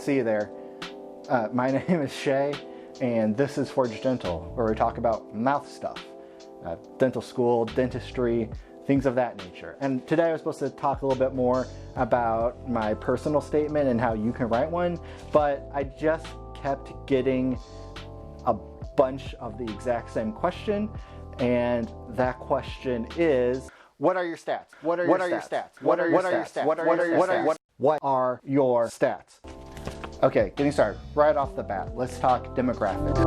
see you there. My name is Shay, and this is Forge Dental, where we talk about mouth stuff. Dental school, dentistry, things of that nature. And today I was supposed to talk a little bit more about my personal statement and how you can write one, but I just kept getting a bunch of the exact same question, and that question is, what are your stats? What are your stats? What are your stats? What are your stats? Okay, getting started. Right off the bat, let's talk demographics.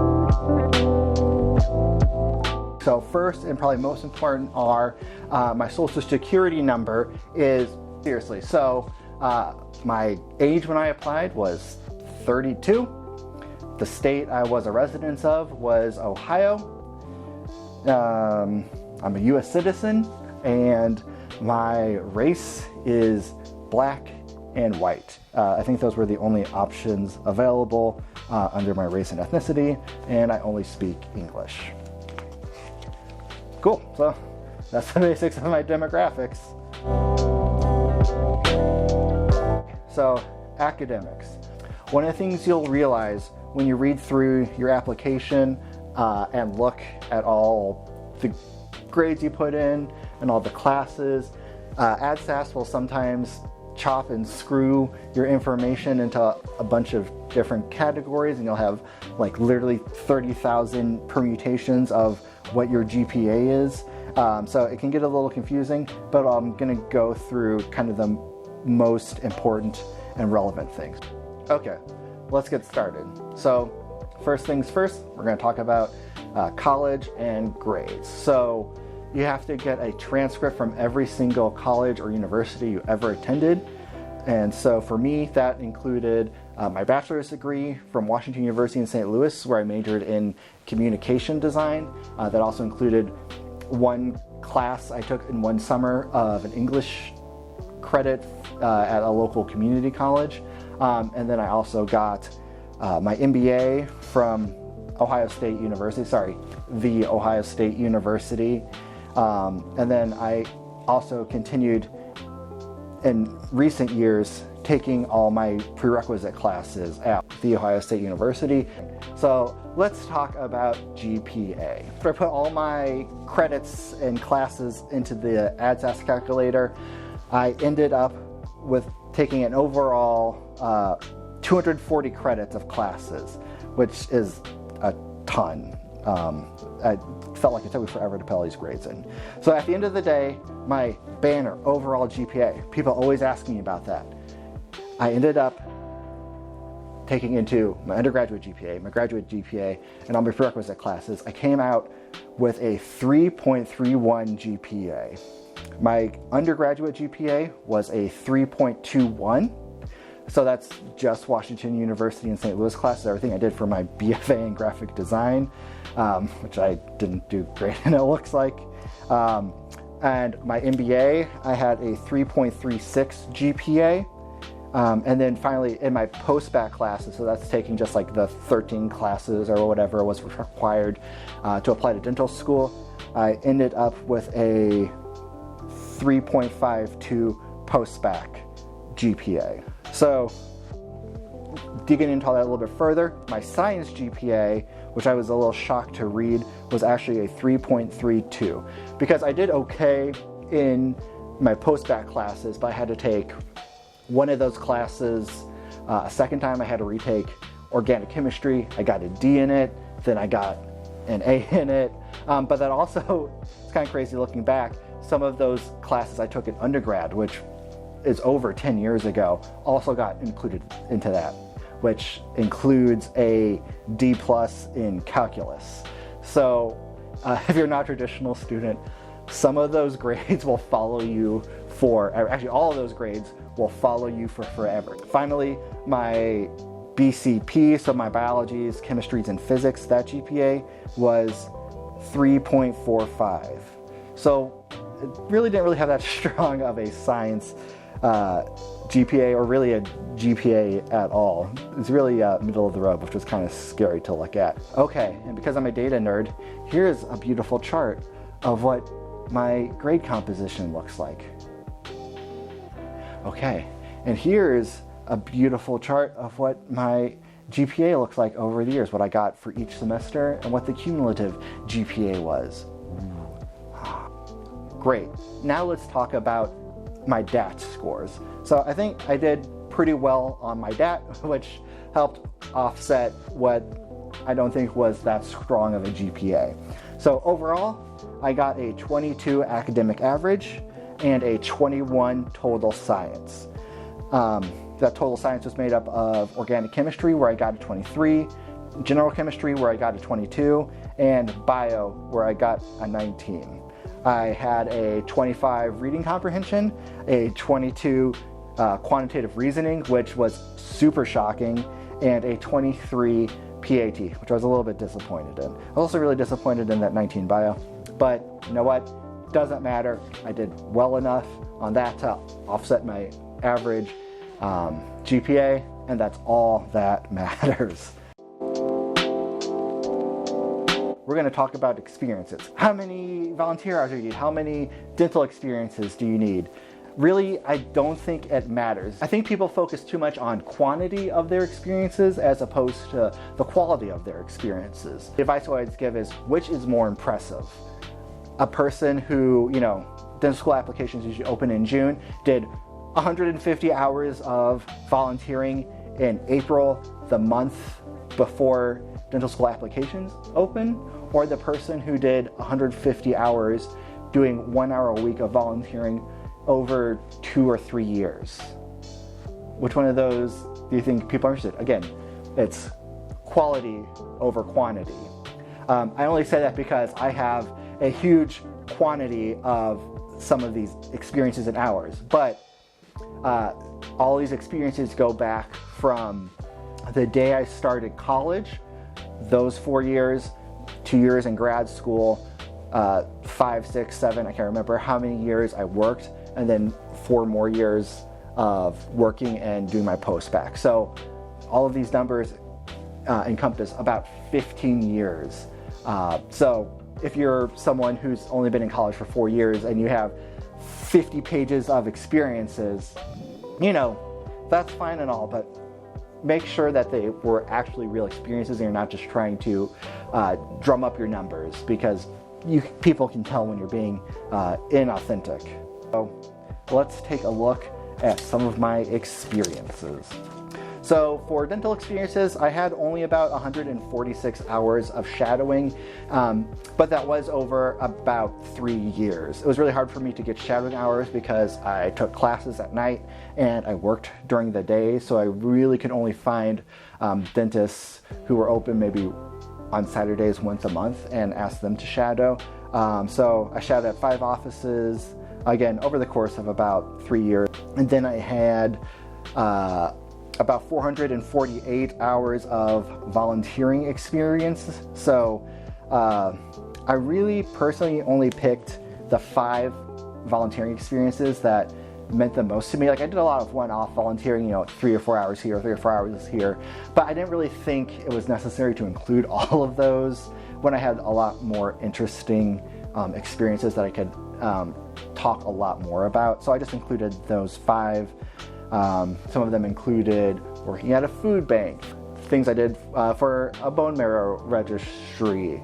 So first and probably most important are my social security number is, seriously, so my age when I applied was 32. The state I was a resident of was Ohio. I'm a US citizen, and my race is black and white. I think those were the only options available under my race and ethnicity, and I only speak English. Cool, so that's the basics of my demographics. So, academics. One of the things you'll realize when you read through your application and look at all the grades you put in and all the classes, AADSAS will sometimes chop and screw your information into a bunch of different categories, and you'll have like literally 30,000 permutations of what your GPA is. So it can get a little confusing, but I'm gonna go through kind of the most important and relevant things. Okay, let's get started. So first things first, we're gonna talk about college and grades. So you have to get a transcript from every single college or university you ever attended. And so for me, that included my bachelor's degree from Washington University in St. Louis, where I majored in communication design. That also included one class I took in one summer of an English credit at a local community college. And then I also got my MBA from Ohio State University, the Ohio State University. And then I also continued in recent years taking all my prerequisite classes at the Ohio State University. So let's talk about GPA. After I put all my credits and classes into the AADSAS calculator, I ended up with taking an overall 240 credits of classes, which is a ton. I felt like it took me forever to put all these grades in. So at the end of the day, my banner overall GPA, people always ask me about that. I ended up taking into my undergraduate GPA, my graduate GPA, and all my prerequisite classes. I came out with a 3.31 GPA. My undergraduate GPA was a 3.21. So that's just Washington University and St. Louis classes, everything I did for my BFA in graphic design, which I didn't do great in, it looks like. And my MBA, I had a 3.36 GPA. And then finally in my post-bac classes, so that's taking just like the 13 classes or whatever was required to apply to dental school, I ended up with a 3.52 post-bac GPA. So digging into all that a little bit further, my science GPA, which I was a little shocked to read, was actually a 3.32 because I did okay in my post-bac classes, but I had to take one of those classes a second time. I had to retake organic chemistry. I got a D in it, then I got an A in it. But that also, it's kind of crazy looking back, some of those classes I took in undergrad, which is over 10 years ago, also got included into that, which includes a D+ in calculus. So if you're not a traditional student, some of those grades will follow you actually all of those grades will follow you for forever. Finally, my BCP, so my biologies, chemistries, and physics, that GPA was 3.45. So it really didn't have that strong of a science GPA, or really a GPA at all. It's really middle of the road, which was kind of scary to look at. Okay, and because I'm a data nerd, here's a beautiful chart of what my grade composition looks like. Okay, and here's a beautiful chart of what my GPA looks like over the years, what I got for each semester and what the cumulative GPA was. Great. Now let's talk about my DAT scores. So I think I did pretty well on my DAT, which helped offset what I don't think was that strong of a GPA. So overall, I got a 22 academic average and a 21 total science. That total science was made up of organic chemistry, where I got a 23, general chemistry, where I got a 22, and bio, where I got a 19. I had a 25 reading comprehension, a 22 quantitative reasoning, which was super shocking, and a 23 PAT, which I was a little bit disappointed in. I was also really disappointed in that 19 bio, but you know what? Doesn't matter. I did well enough on that to offset my average GPA, and that's all that matters. We're going to talk about experiences. How many volunteer hours do you need? How many dental experiences do you need? Really, I don't think it matters. I think people focus too much on quantity of their experiences as opposed to the quality of their experiences. The advice I always give is, which is more impressive? A person who, dental school applications usually open in June, did 150 hours of volunteering in April, the month before dental school applications open, or the person who did 150 hours doing 1 hour a week of volunteering over 2 or 3 years. Which one of those do you think people are interested? Again, it's quality over quantity. I only say that because I have a huge quantity of some of these experiences and hours, but all these experiences go back from the day I started college, those 4 years, 2 years in grad school, 5, 6, 7, I can't remember how many years I worked, and then 4 more years of working and doing my post-bac. So all of these numbers encompass about 15 years. So if you're someone who's only been in college for 4 years and you have 50 pages of experiences, that's fine and all, but make sure that they were actually real experiences and you're not just trying to drum up your numbers, because people can tell when you're being inauthentic. So let's take a look at some of my experiences. So for dental experiences, I had only about 146 hours of shadowing, but that was over about 3 years. It was really hard for me to get shadowing hours because I took classes at night and I worked during the day, so I really could only find dentists who were open maybe on Saturdays once a month and ask them to shadow. So I shadowed at 5 offices, again, over the course of about 3 years. And then I had about 448 hours of volunteering experience. So I really personally only picked the 5 volunteering experiences that meant the most to me. Like, I did a lot of one-off volunteering, 3 or 4 hours here, 3 or 4 hours here, but I didn't really think it was necessary to include all of those when I had a lot more interesting experiences that I could talk a lot more about. So I just included those 5. Some of them included working at a food bank, things I did for a bone marrow registry,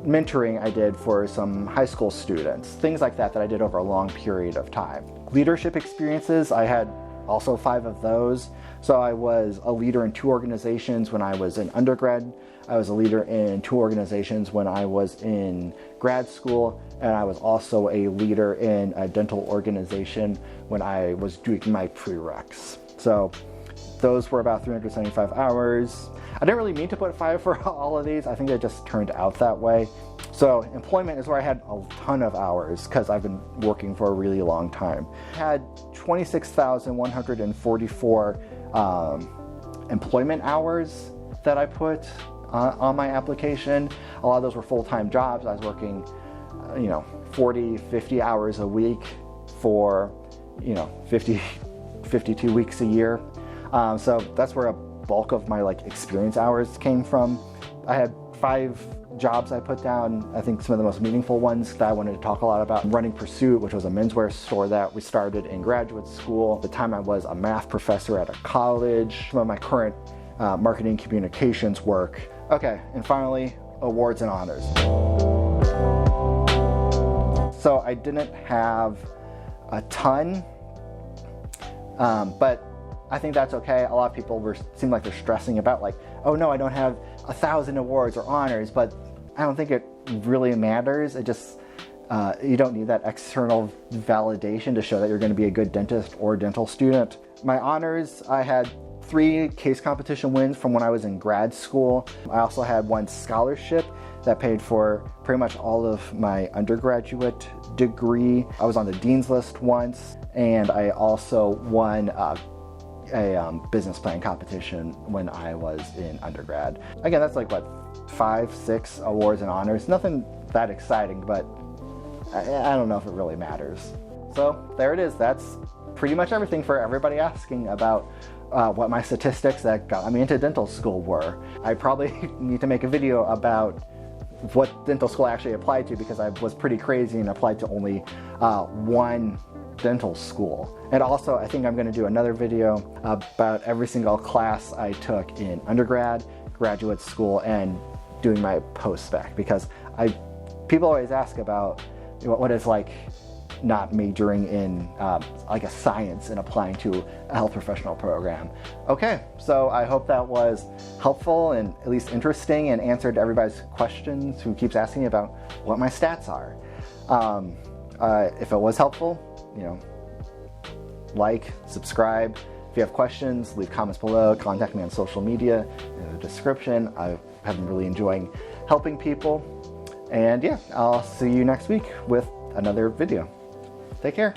mentoring I did for some high school students, things like that I did over a long period of time. Leadership experiences, I had also 5 of those. So I was a leader in 2 organizations when I was in undergrad. I was a leader in 2 organizations when I was in grad school, and I was also a leader in a dental organization when I was doing my prereqs. So those were about 375 hours. I didn't really mean to put 5 for all of these. I think they just turned out that way. So employment is where I had a ton of hours because I've been working for a really long time. I had 26,144 employment hours that I put on my application. A lot of those were full-time jobs. I was working 40, 50 hours a week for 52 weeks a year. So that's where a bulk of my experience hours came from. I had 5 jobs I put down. I think some of the most meaningful ones that I wanted to talk a lot about: Running Pursuit, which was a menswear store that we started in graduate school. At the time I was a math professor at a college. Some of my current marketing communications work. Okay, and finally, awards and honors. So I didn't have a ton, but I think that's okay. A lot of people seem like they're stressing about, like, oh no, I don't have 1,000 awards or honors, but I don't think it really matters. It just, you don't need that external validation to show that you're going to be a good dentist or dental student. My honors, I had 3 case competition wins from when I was in grad school. I also had 1 scholarship that paid for pretty much all of my undergraduate degree. I was on the dean's list once, and I also won a business plan competition when I was in undergrad. Again, that's like, what, 5, 6 awards and honors. Nothing that exciting, but I don't know if it really matters. So there it is. That's pretty much everything for everybody asking about what my statistics that got me into dental school were. I probably need to make a video about what dental school I actually applied to, because I was pretty crazy and applied to only 1 dental school. And also, I think I'm going to do another video about every single class I took in undergrad, graduate school, and doing my post-spec, because people always ask about what it's like not majoring in like a science and applying to a health professional program. Okay, so I hope that was helpful and at least interesting and answered everybody's questions who keeps asking about what my stats are. If it was helpful, like, subscribe. If you have questions, leave comments below. Contact me on social media in the description. I have been really enjoying helping people. And yeah, I'll see you next week with another video. Take care.